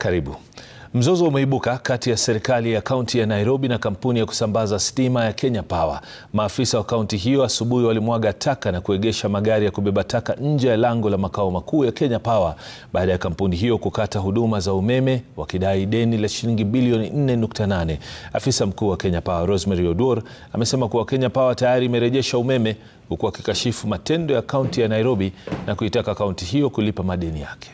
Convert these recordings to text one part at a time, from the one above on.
Karibu. Mzozo umeibuka kati ya serikali ya kaunti ya Nairobi na kampuni ya kusambaza stima ya Kenya Power. Maafisa wa kaunti hiyo asubuhi walimwaga taka na kuegesha magari ya kubeba taka nje ya lango la makao makuu ya Kenya Power baada ya kampuni hiyo kukata huduma za umeme wakidai deni la shilingi bilioni 4.8. Afisa mkuu wa Kenya Power Rosemary Oduor amesema kuwa Kenya Power tayari imerejesha umeme, huku akikashifu matendo ya kaunti ya Nairobi na kuitaka kaunti hiyo kulipa madeni yake.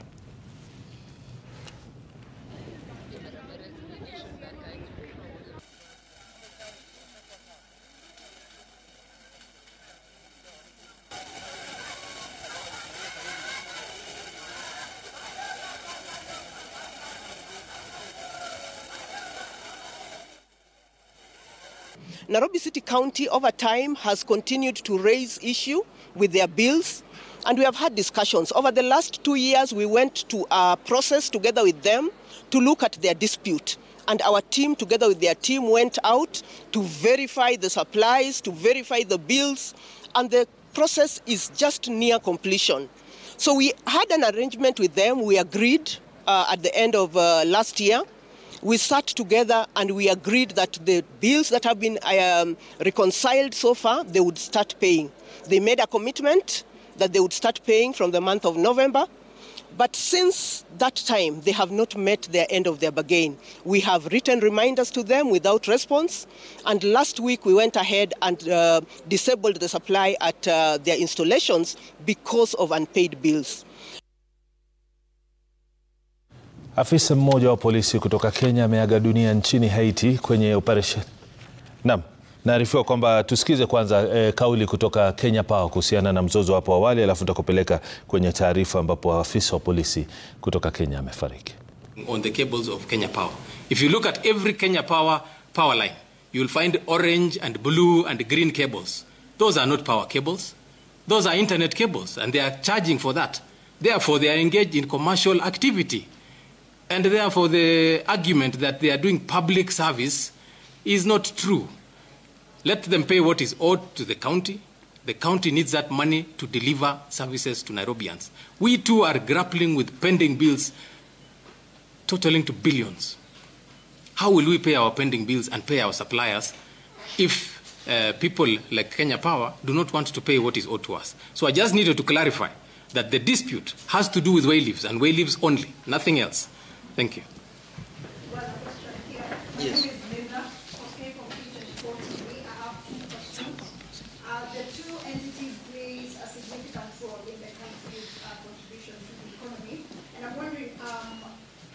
Nairobi City County over time has continued to raise issue with their bills, and we have had discussions. Over the last 2 years, we went to a process together with them to look at their dispute. And our team, together with their team, went out to verify the supplies, to verify the bills, and the process is just near completion. So we had an arrangement with them. We agreed at the end of last year. We sat together and we agreed that the bills that have been reconciled so far, they would start paying. They made a commitment that they would start paying from the month of November. But since that time, they have not met their end of their bargain. We have written reminders to them without response. And last week, we went ahead and disabled the supply at their installations because of unpaid bills. Afisa mmoja wa polisi kutoka Kenya ameaga dunia nchini Haiti kwenye operation. Naam, naarifiwa kwamba tusikize kwanza kauli kutoka Kenya Power kuhusiana na mzozo hapo awali, alafu tutakupeleka kwenye taarifa ambapo afisa wa polisi kutoka Kenya amefariki. On the cables of Kenya Power. If you look at every Kenya Power line, you will find orange and blue and green cables. Those are not power cables. Those are internet cables, and they are charging for that. Therefore, they are engaged in commercial activity. And therefore, the argument that they are doing public service is not true. Let them pay what is owed to the county. The county needs that money to deliver services to Nairobians. We too are grappling with pending bills totaling to billions. How will we pay our pending bills and pay our suppliers if people like Kenya Power do not want to pay what is owed to us? So I just needed to clarify that the dispute has to do with way-leaves and way-leaves only, nothing else. Thank you. Yes. The two entities play a significant role in the country's contribution to the economy. And I'm wondering,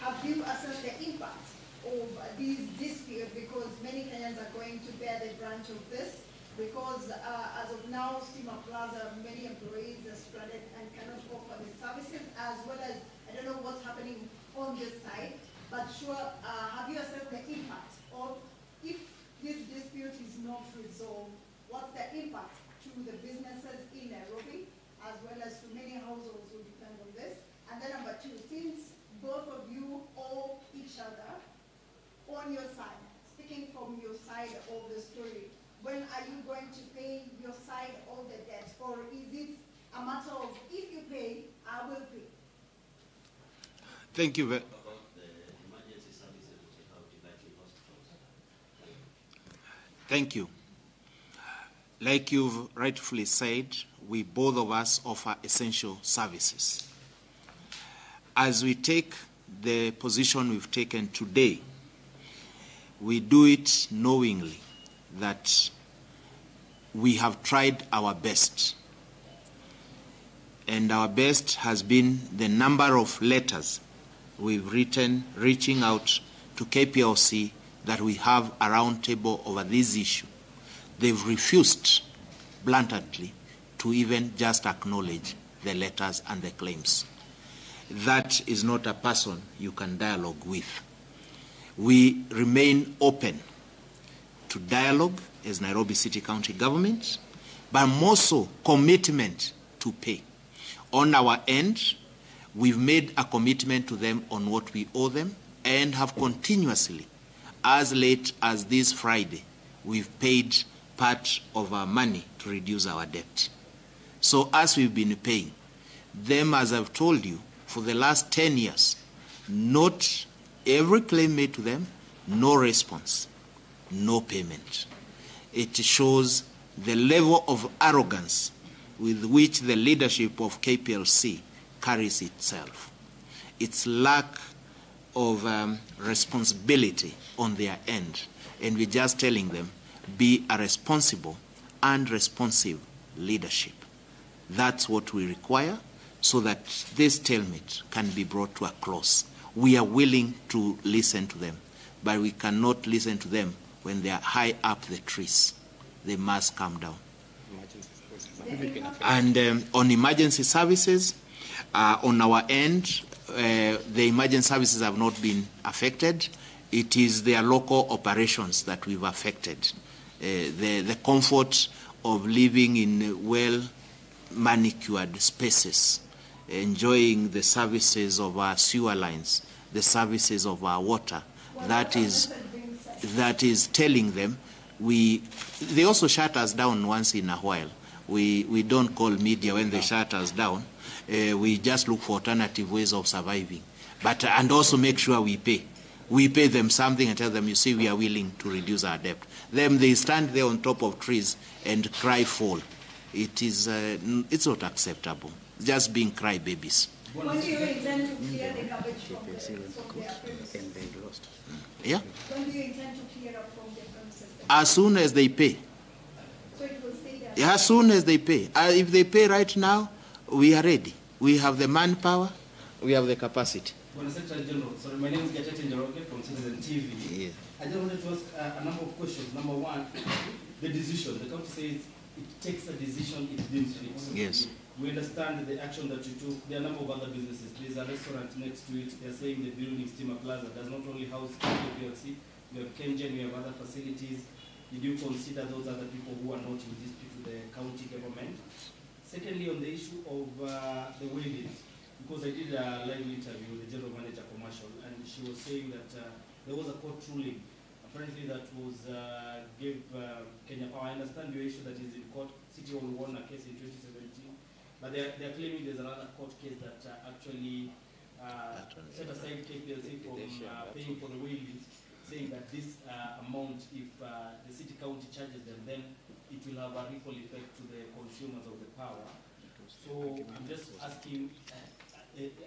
have you assessed the impact of these disputes? Because many Kenyans are going to bear the brunt of this. Because as of now, Stima Plaza, many employees are stranded and cannot offer the services, as well as, I don't know what's happening on this side, but sure, have you assessed the impact of, if this dispute is not resolved, what's the impact to the businesses in Nairobi, as well as to many households who depend on this? And then number two, since both of you owe each other on your side, speaking from your side of the story, when are you going to pay your side of the debt? Or is it a matter of, if you pay, I will pay? Thank you. Thank you. Like you've rightfully said, we both of us offer essential services. As we take the position we've taken today, we do it knowingly that we have tried our best. And our best has been the number of letters we've written reaching out to KPLC that we have a round table over this issue. They've refused bluntly to even just acknowledge the letters and the claims. That is not a person you can dialogue with. We remain open to dialogue as Nairobi City County government, but more so commitment to pay. On our end, we've made a commitment to them on what we owe them and have continuously, as late as this Friday, we've paid part of our money to reduce our debt. So as we've been paying them, as I've told you, for the last 10 years, not Every claim made to them, no response, no payment. It shows the level of arrogance with which the leadership of KPLC carries itself. Its lack of responsibility on their end. And we're just telling them, be a responsible and responsive leadership. That's what we require so that this stalemate can be brought to a close. We are willing to listen to them, but we cannot listen to them when they are high up the trees. They must come down. And on emergency services, on our end, the emergency services have not been affected. It is their local operations that we've affected. The comfort of living in well-manicured spaces, enjoying the services of our sewer lines, the services of our water, that is telling them they also shut us down once in a while. We don't call media when they shut us down. We just look for alternative ways of surviving. And also make sure we pay. We pay them something and tell them, you see, we are willing to reduce our debt. Then they stand there on top of trees and cry foul. It's not acceptable. Just being crybabies. When do you intend to clear the garbage from their premises? Yeah? When do you intend to clear up from their premises? As soon as they pay. So it will stay there? As soon as they pay. If they pay right now, we are ready. We have the manpower, we have the capacity. Well, Secretary General, sorry, my name is Gatete Njoroge from Citizen TV. Yeah. I just wanted to ask a number of questions. Number one, the decision. The county says it takes a decision it deems fit. Yes. We understand the action that you took. There are a number of other businesses. There's a restaurant next to it. They're saying the building Stima Plaza does not only house KPLC. We have Kengen, we have other facilities. Did you consider those other people who are not in dispute with the county government? Secondly, on the issue of the waivings, because I did a live interview with the general manager commercial, and she was saying that there was a court ruling, apparently that was gave Kenya Power. I understand your issue that is in court. City Hall won a case in 2017, but they're claiming there's another court case that actually set aside KPLC from paying for the waivings, saying that this amount, if the city county charges them, then it will have a ripple effect to the consumers of the power. So I'm just asking,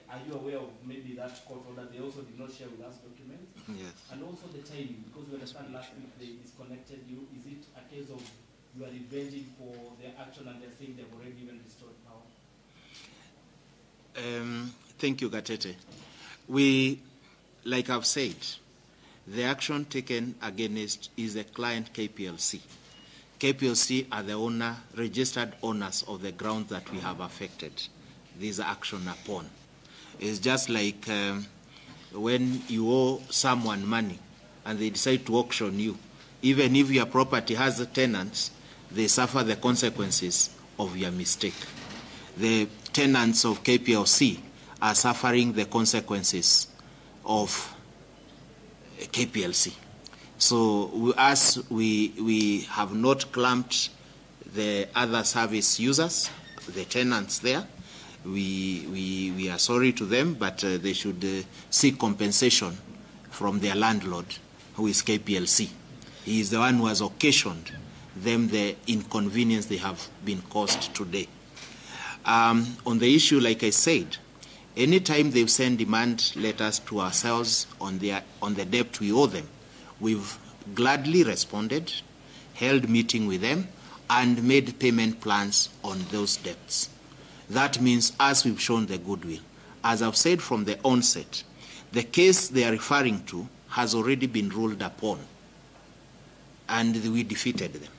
are you aware of maybe that court order? They also did not share with us documents. Yes. And also the timing, because we understand last week they disconnected you. Is it a case of you are revenging for their action and they're saying they've already even restored power? Thank you, Gatete. Like I've said, the action taken against is the client KPLC. KPLC are the registered owners of the ground that we have affected this action upon. It's just like when you owe someone money and they decide to auction you. Even if your property has tenants, they suffer the consequences of your mistake. The tenants of KPLC are suffering the consequences of KPLC. So we have not clamped the other service users, the tenants there. We are sorry to them, but they should seek compensation from their landlord, who is KPLC. He is the one who has occasioned them the inconvenience they have been caused today. On the issue, like I said, anytime they've sent demand letters to ourselves on the debt we owe them, we've gladly responded, held meeting with them, and made payment plans on those debts. That means as we've shown the goodwill. As I've said from the onset, the case they are referring to has already been ruled upon, and we defeated them.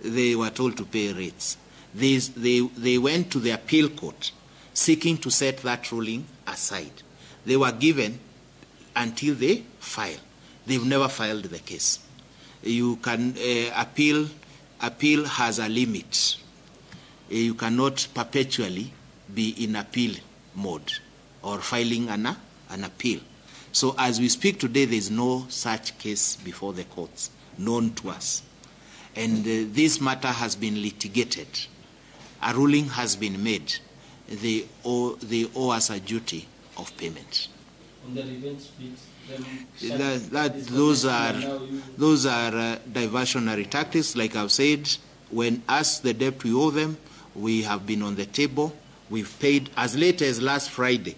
They were told to pay rates. They went to the appeal court seeking to set that ruling aside. They were given until they file. They've never filed the case. You can appeal has a limit. You cannot perpetually be in appeal mode or filing an appeal. So as we speak today, there is no such case before the courts known to us. And this matter has been litigated. A ruling has been made. They owe us a duty of payment. On the revenge bit, those are diversionary tactics. Like I've said, when asked the debt we owe them, we have been on the table. We've paid as late as last Friday.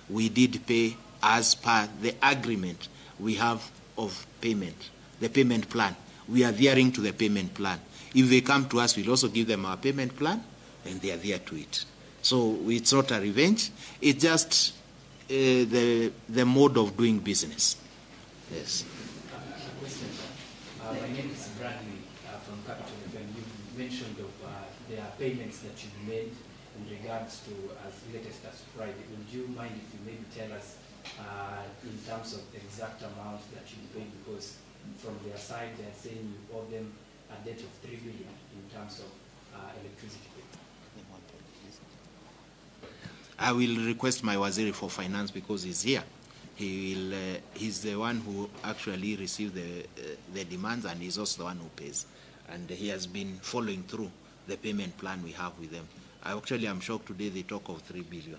We did pay as per the agreement we have of payment, the payment plan. We are adhering to the payment plan. If they come to us, we'll also give them our payment plan, and they adhere to it. So it's not a revenge. It's just the mode of doing business. Yes. Question. My name is Bradley from Capital. You mentioned of there are payments that you've made in regards to as latest as Friday. Would you mind if you maybe tell us in terms of the exact amount that you paid? Because from their side they are saying you owe them a debt of 3 billion in terms of electricity. I will request my Waziri for Finance because he's here. He's the one who actually received the demands, and he's also the one who pays. And he has been following through the payment plan we have with them. Actually, I'm shocked today they talk of 3 billion.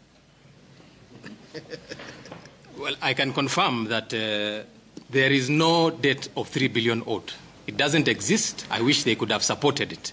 Well, I can confirm that there is no debt of 3 billion owed. It doesn't exist. I wish they could have supported it.